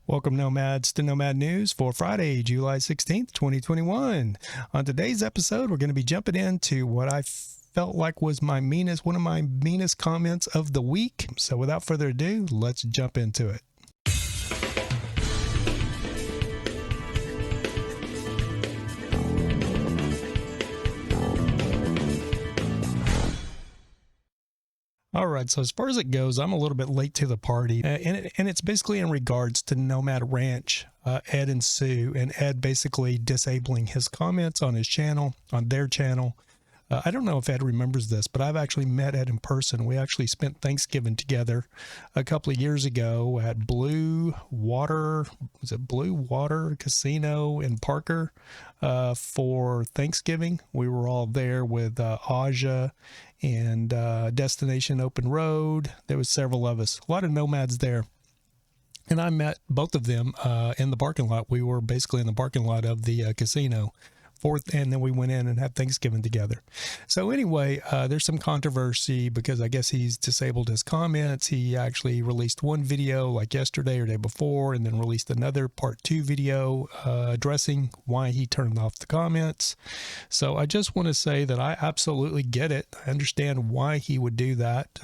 Welcome, Nomads, to Nomad News for Friday, July 16th, 2021. On today's episode, we're going to be jumping into what I felt like was one of my meanest comments of the week. So without further ado, let's jump into it. All right, so as far as it goes, I'm a little bit late to the party, and it's basically in regards to Nomad Ranch, Ed and Sue, and Ed basically disabling his comments on his channel, on their channel. I don't know if Ed remembers this, but I've actually met Ed in person. We actually spent Thanksgiving together a couple of years ago at Blue Water Casino in Parker for Thanksgiving. We were all there with Aja and Destination Open Road. There was several of us, a lot of nomads there. And I met both of them in the parking lot. We were basically in the parking lot of the casino. And then we went in and had Thanksgiving together. So anyway, there's some controversy because I guess he's disabled his comments. He actually released one video like yesterday or day before, and then released another part 2 video addressing why he turned off the comments. So I just want to say that I absolutely get it. I understand why he would do that.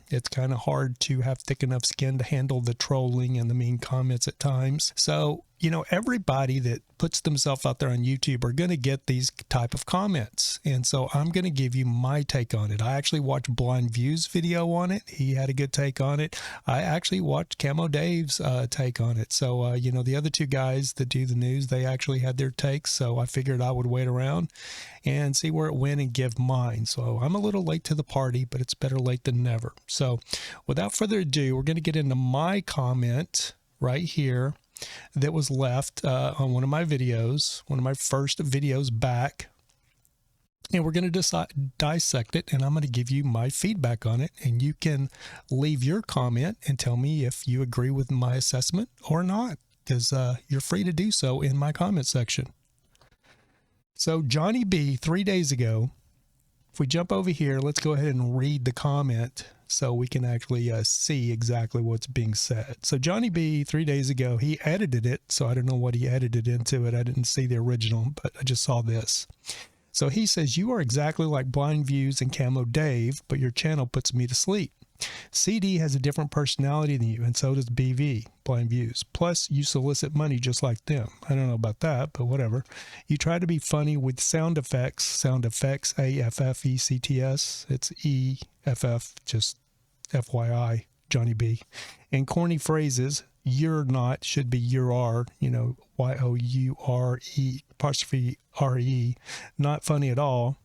It's kind of hard to have thick enough skin to handle the trolling and the mean comments at times. So, you know, everybody that puts themselves out there on YouTube are going to get these type of comments. And so I'm going to give you my take on it. I actually watched Blind View's video on it. He had a good take on it. I actually watched Camo Dave's take on it. So, you know, the other two guys that do the news, they actually had their takes. So I figured I would wait around and see where it went and give mine. So I'm a little late to the party, but it's better late than never. So without further ado, we're going to get into my comment right here that was left on one of my videos, one of my first videos back, and we're going to dissect it, and I'm going to give you my feedback on it, and you can leave your comment and tell me if you agree with my assessment or not, because you're free to do so in my comment section. So Johnny B, 3 days ago, if we jump over here, let's go ahead and read the comment so we can actually see exactly what's being said. So Johnny B, 3 days ago, he edited it. So I don't know what he edited into it. I didn't see the original, but I just saw this. So he says, "You are exactly like Blind Views and Camo Dave, but your channel puts me to sleep. CD has a different personality than you, and so does BV, Blind Views. Plus, you solicit money just like them." I don't know about that, but whatever. "You try to be funny with sound effects, AFFECTS. It's EFF, just FYI, Johnny B. And corny phrases, you're not, should be you are, you know, YOURE, apostrophe RE, not funny at all.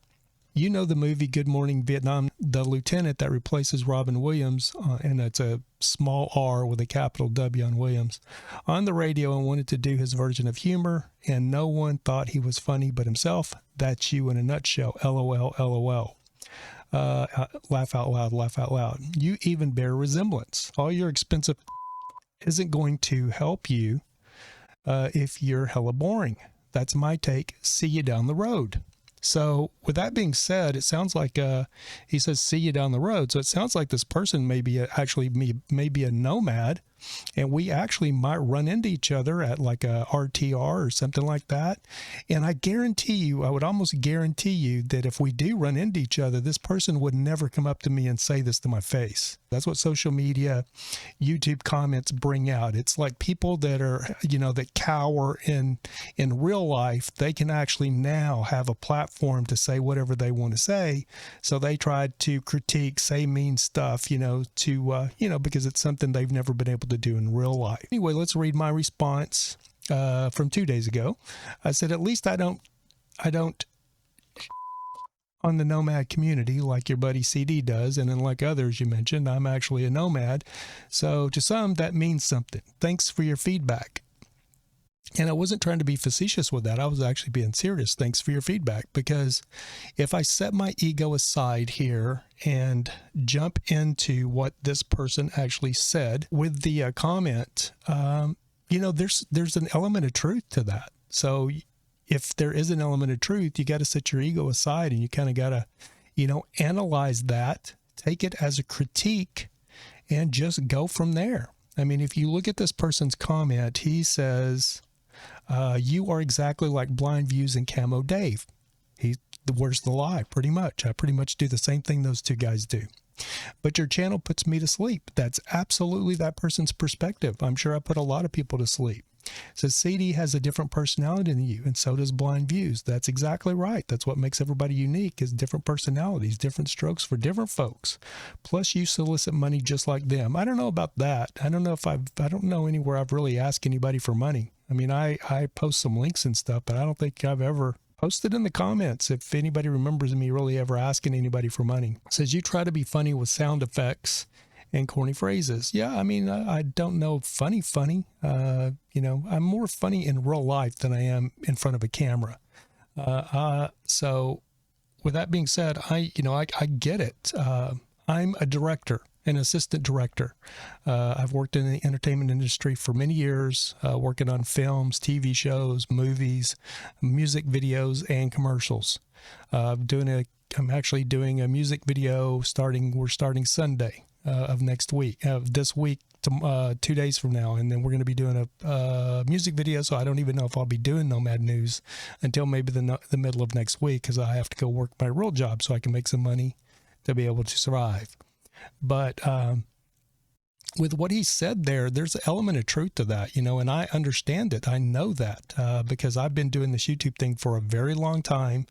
You know the movie Good Morning Vietnam, the lieutenant that replaces Robin Williams, and it's a small R with a capital W on Williams, on the radio and wanted to do his version of humor, and no one thought he was funny but himself. That's you in a nutshell. LOL, LOL. Laugh out loud, laugh out loud. You even bear resemblance. All your expensive isn't going to help you if you're hella boring. That's my take. See you down the road." So with that being said, it sounds like he says, "See you down the road." So it sounds like this person may be a nomad, and we actually might run into each other at like a RTR or something like that. And I guarantee you, I would almost guarantee you that if we do run into each other, this person would never come up to me and say this to my face. That's what social media, YouTube comments bring out. It's like people that are, you know, that cower in real life, they can actually now have a platform to say whatever they want to say. So they try to critique, say mean stuff, you know, to, you know, because it's something they've never been able to do in real life. Anyway, let's read my response from 2 days ago. I said, "At least I don't on the nomad community like your buddy CD does, and unlike others you mentioned, I'm actually a nomad. So to some, that means something. Thanks for your feedback." And I wasn't trying to be facetious with that. I was actually being serious. Thanks for your feedback. Because if I set my ego aside here and jump into what this person actually said with the comment, you know, there's an element of truth to that. So if there is an element of truth, you got to set your ego aside and you kind of got to, you know, analyze that, take it as a critique, and just go from there. I mean, if you look at this person's comment, he says, you are exactly like Blind Views and Camo Dave. Where's the lie? Pretty much. I pretty much do the same thing those two guys do. But your channel puts me to sleep. That's absolutely that person's perspective. I'm sure I put a lot of people to sleep. So CD has a different personality than you, and so does Blind Views. That's exactly right. That's what makes everybody unique, is different personalities, different strokes for different folks. Plus, you solicit money just like them. I don't know about that. I don't know anywhere I've really asked anybody for money. I mean, I post some links and stuff, but I don't think I've ever posted in the comments if anybody remembers me really ever asking anybody for money. It says, you try to be funny with sound effects and corny phrases. Yeah, I mean, I don't know funny. You know, I'm more funny in real life than I am in front of a camera. So with that being said, I get it. I'm a director, an assistant director. I've worked in the entertainment industry for many years, working on films, TV shows, movies, music videos, and commercials. I'm actually doing a music video we're starting Sunday of this week, 2 days from now. And then we're going to be doing a music video. So I don't even know if I'll be doing Nomad News until maybe the middle of next week, because I have to go work my real job so I can make some money to be able to survive. But with what he said there's an element of truth to that, you know, and I understand it. I know that because I've been doing this YouTube thing for a very long time.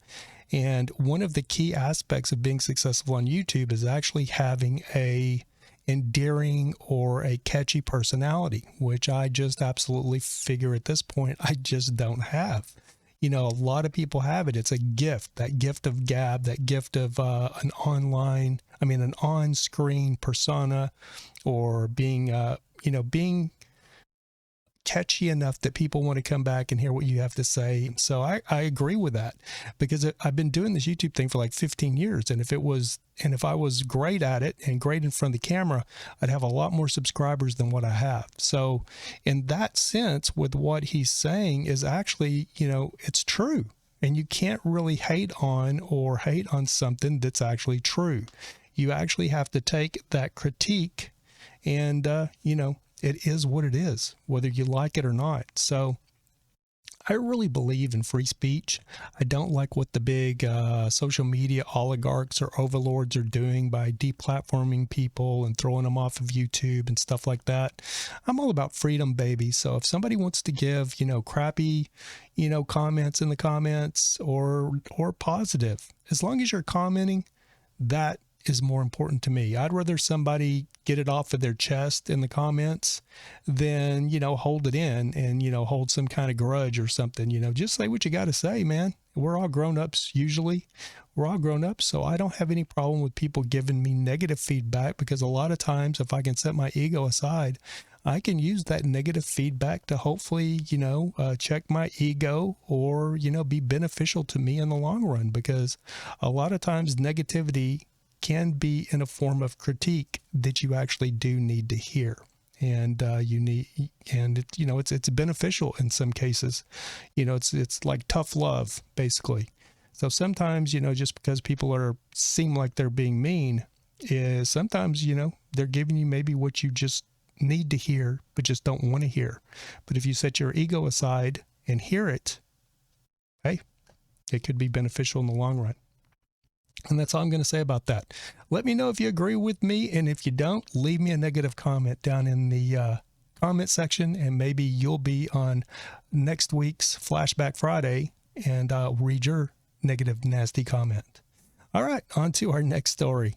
And one of the key aspects of being successful on YouTube is actually having a endearing or a catchy personality, which I just absolutely figure at this point I just don't have. You know, a lot of people have it. It's a gift, that gift of gab, that gift of an on-screen persona, or being catchy enough that people want to come back and hear what you have to say. So I agree with that, because I've been doing this YouTube thing for like 15 years. And if I was great at it and great in front of the camera, I'd have a lot more subscribers than what I have. So in that sense, with what he's saying is actually, you know, it's true. And you can't really hate on something that's actually true. You actually have to take that critique and, you know, it is what it is, whether you like it or not. So I really believe in free speech. I don't like what the big social media oligarchs or overlords are doing by deplatforming people and throwing them off of YouTube and stuff like that. I'm all about freedom, baby. So if somebody wants to give, you know, crappy, you know, comments in the comments or positive, as long as you're commenting, that is more important to me. I'd rather somebody get it off of their chest in the comments than, you know, hold it in and, you know, hold some kind of grudge or something. You know, just say what you got to say, man. We're all grown-ups usually. We're all grown-ups, so I don't have any problem with people giving me negative feedback, because a lot of times if I can set my ego aside, I can use that negative feedback to hopefully, you know, check my ego or, you know, be beneficial to me in the long run, because a lot of times negativity can be in a form of critique that you actually do need to hear. And it's beneficial in some cases. You know, it's like tough love, basically. So sometimes, you know, just because people seem like they're being mean, is sometimes, you know, they're giving you maybe what you just need to hear, but just don't want to hear. But if you set your ego aside and hear it, hey, it could be beneficial in the long run. And that's all I'm going to say about that. Let me know if you agree with me. And if you don't, leave me a negative comment down in the comment section. And maybe you'll be on next week's Flashback Friday, and I'll read your negative, nasty comment. All right, on to our next story.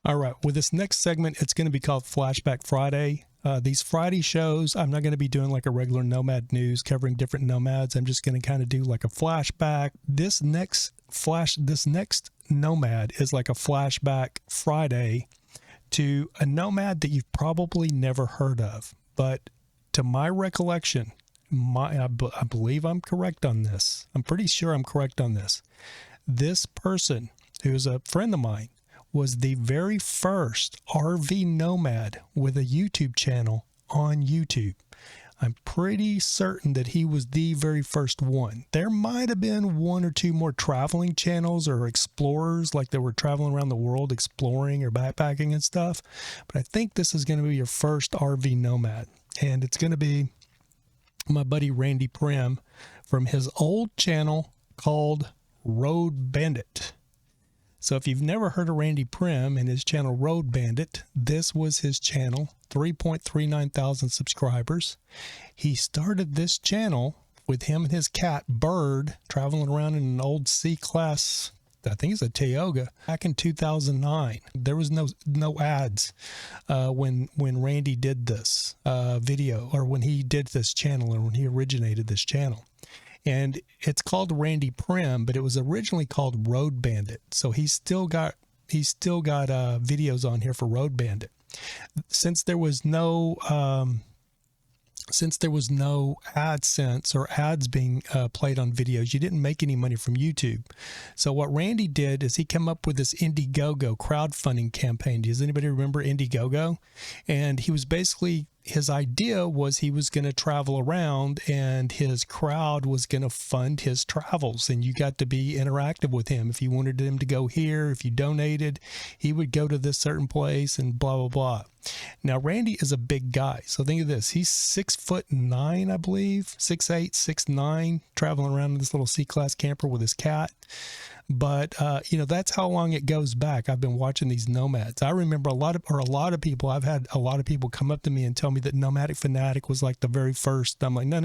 All right, with this next segment, it's going to be called Flashback Friday. These Friday shows, I'm not going to be doing like a regular Nomad News covering different nomads. I'm just going to kind of do like a flashback. This next Nomad is like a Flashback Friday to a nomad that you've probably never heard of. But to my recollection, I believe I'm correct on this. I'm pretty sure I'm correct on this. This person, who's a friend of mine, was the very first RV nomad with a YouTube channel on YouTube. I'm pretty certain that he was the very first one. There might have been one or two more traveling channels or explorers, like they were traveling around the world exploring or backpacking and stuff. But I think this is going to be your first RV nomad. And it's going to be my buddy Randy Primm from his old channel called Road Bandit. So if you've never heard of Randy Primm and his channel Road Bandit, this was his channel, 3.39 thousand subscribers. He started this channel with him and his cat Bird traveling around in an old C-Class, I think it's a Tioga, back in 2009. There was no ads when Randy did this video, or when he did this channel, or when he originated this channel. And it's called Randy Primm, but it was originally called Road Bandit. So he's still got videos on here for Road Bandit. Since there was no AdSense or ads being played on videos, you didn't make any money from YouTube. So what Randy did is he came up with this Indiegogo crowdfunding campaign. Does anybody remember Indiegogo? And he was basically, his idea was he was going to travel around and his crowd was going to fund his travels, and you got to be interactive with him. If you wanted him to go here, if you donated, he would go to this certain place and blah, blah, blah. Now, Randy is a big guy. So think of this. He's 6'9", I believe, 6'8", 6'9", traveling around in this little C-Class camper with his cat. But, you know, that's how long it goes back. I've been watching these nomads. I remember a lot of people, I've had a lot of people come up to me and tell me that Nomadic Fanatic was like the very first. I'm like, no.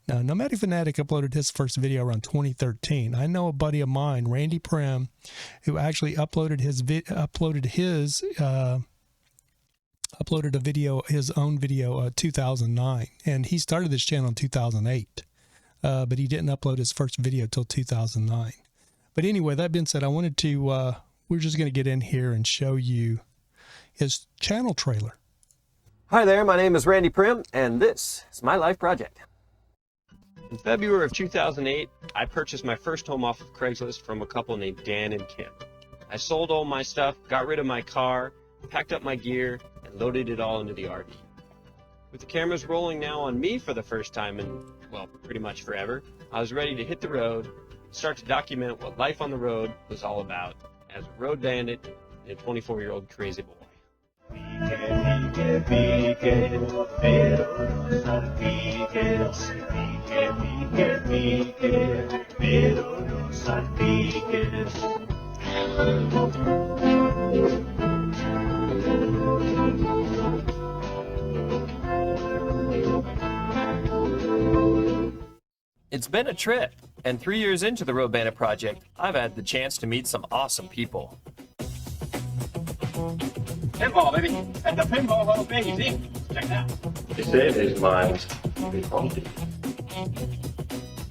Nomadic Fanatic uploaded his first video around 2013. I know a buddy of mine, Randy Primm, who actually uploaded his own video, 2009, and he started this channel in 2008, but he didn't upload his first video till 2009. But anyway, that being said, I wanted to, we're just going to get in here and show you his channel trailer. Hi there, my name is Randy Primm, and this is my life project. In February of 2008, I purchased my first home off of Craigslist from a couple named Dan and Kim. I sold all my stuff, got rid of my car, packed up my gear, and loaded it all into the RV. With the cameras rolling now on me for the first time in, well, pretty much forever, I was ready to hit the road, start to document what life on the road was all about as a road bandit and a 24-year-old crazy boy. It's been a trip, and 3 years into the Road Bandit project, I've had the chance to meet some awesome people. Pinball, baby. At the pinball hall, baby. See? Check it out. He said his mind's haunted.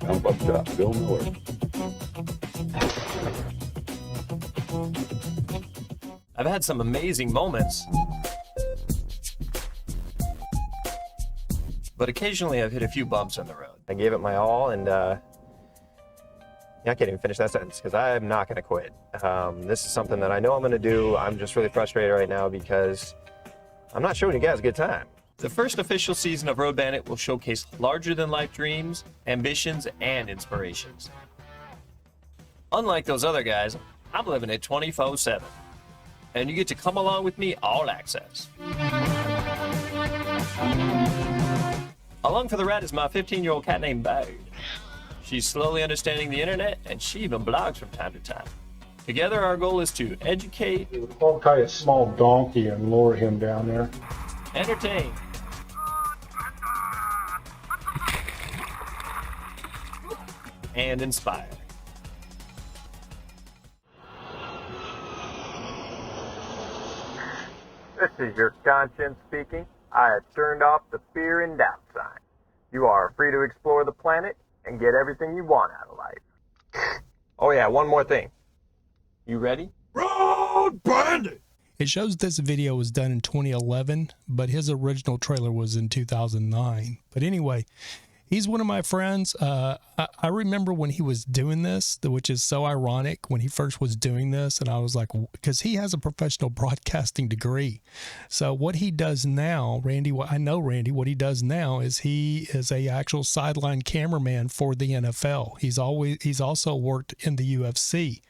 I'm bucked up. Bill Miller. I've had some amazing moments, but occasionally I've hit a few bumps on the road. I gave it my all, and I can't even finish that sentence because I'm not going to quit. This is something that I know I'm going to do. I'm just really frustrated right now because I'm not showing you guys a good time. The first official season of Road Bandit will showcase larger-than-life dreams, ambitions, and inspirations. Unlike those other guys, I'm living it 24/7, and you get to come along with me all access. Along for the ride is my 15-year-old cat named Bird. She's slowly understanding the internet, and she even blogs from time to time. Together, our goal is to educate, I'll tie a small donkey and lower him down there. entertain, and inspire. This is your conscience speaking. I have turned off the fear and doubt sign. You are free to explore the planet and get everything you want out of life. Oh yeah, one more thing. You ready? Road Bandit! It shows this video was done in 2011, but his original trailer was in 2009. But anyway, He's one of my friends. I remember when he was doing this, which is so ironic, when he first was doing this, and I was like, because he has a professional broadcasting degree. So what he does now, Randy, I know Randy, what he does now is he is a actual sideline cameraman for the NFL. He's also worked in the UFC,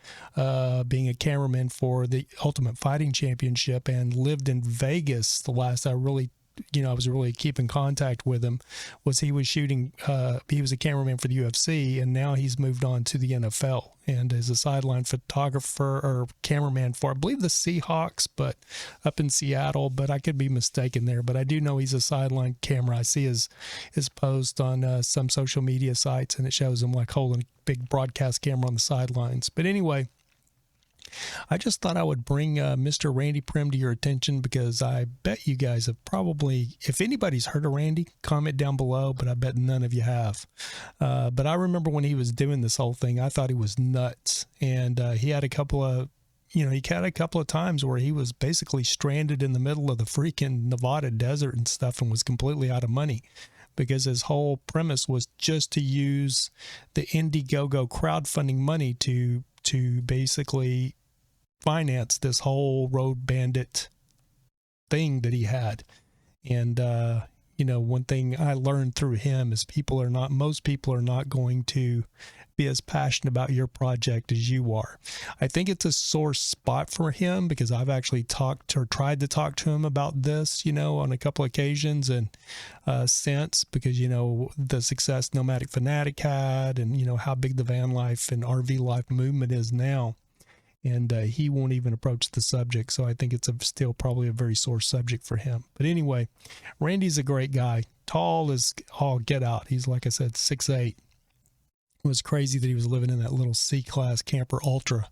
being a cameraman for the Ultimate Fighting Championship, and lived in Vegas. The last I was really keeping contact with him was he was shooting, he was a cameraman for the UFC, and now he's moved on to the NFL and is a sideline photographer or cameraman for, I believe, the Seahawks, but up in Seattle, but I could be mistaken there. But I do know he's a sideline camera. I see his post on some social media sites, and it shows him like holding a big broadcast camera on the sidelines. But anyway, I just thought I would bring Mr. Randy Primm to your attention, because I bet you guys have probably, if anybody's heard of Randy, comment down below, but I bet none of you have. But I remember when he was doing this whole thing, I thought he was nuts. And he had a couple of times where he was basically stranded in the middle of the freaking Nevada desert and stuff, and was completely out of money, because his whole premise was just to use the Indiegogo crowdfunding money to basically finance this whole road bandit thing that he had. And one thing I learned through him is most people are not going to be as passionate about your project as you are. I think it's a sore spot for him, because I've actually tried to talk to him about this, on a couple of occasions, and since, because the success Nomadic Fanatic had, and how big the van life and RV life movement is now. And he won't even approach the subject. So I think it's still probably a very sore subject for him. But anyway, Randy's a great guy. Tall as all get out. He's, like I said, 6'8". It was crazy that he was living in that little C-Class camper Ultra.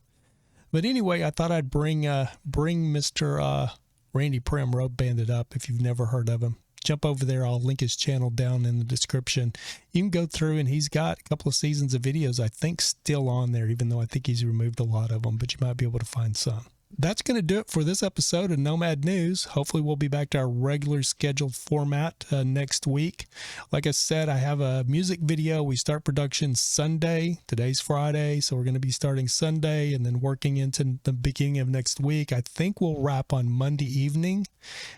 But anyway, I thought I'd bring Mr. Randy Primm, Road Bandit, up. If you've never heard of him, jump over there. I'll link his channel down in the description. You can go through, and he's got a couple of seasons of videos, I think, still on there, even though I think he's removed a lot of them, but you might be able to find some. That's going to do it for this episode of Nomad News. Hopefully we'll be back to our regular scheduled format next week. Like I said, I have a music video. We start production Sunday. Today's Friday, so we're going to be starting Sunday and then working into the beginning of next week. I think we'll wrap on Monday evening.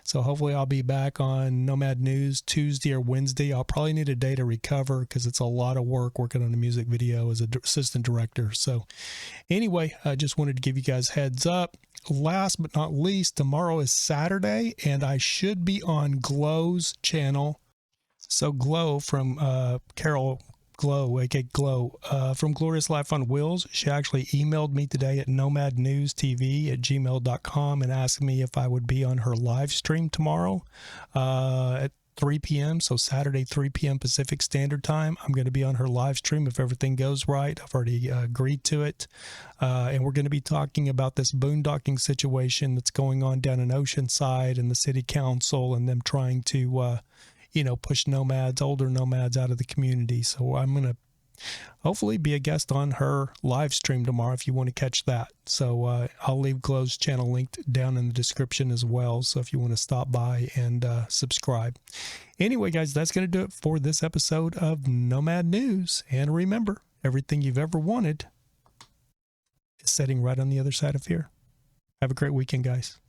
So hopefully I'll be back on Nomad News Tuesday or Wednesday. I'll probably need a day to recover, because it's a lot of work working on a music video as an assistant director. So anyway, I just wanted to give you guys heads up. Last but not least, tomorrow is Saturday, and I should be on Glow's channel. So Glow from Carol Glow, aka Glow, from Glorious Life on Wheels. She actually emailed me today at nomadnewstv@gmail.com and asked me if I would be on her live stream tomorrow at 3 p.m. So Saturday, 3 p.m. Pacific Standard Time. I'm going to be on her live stream if everything goes right. I've already agreed to it. And we're going to be talking about this boondocking situation that's going on down in Oceanside, and the city council and them trying to, push older nomads out of the community. So I'm going to hopefully be a guest on her live stream tomorrow if you want to catch that. So I'll leave Glow's channel linked down in the description as well, so if you want to stop by and subscribe. Anyway, guys, that's going to do it for this episode of Nomad News. And remember, everything you've ever wanted is sitting right on the other side of fear. Have a great weekend, guys.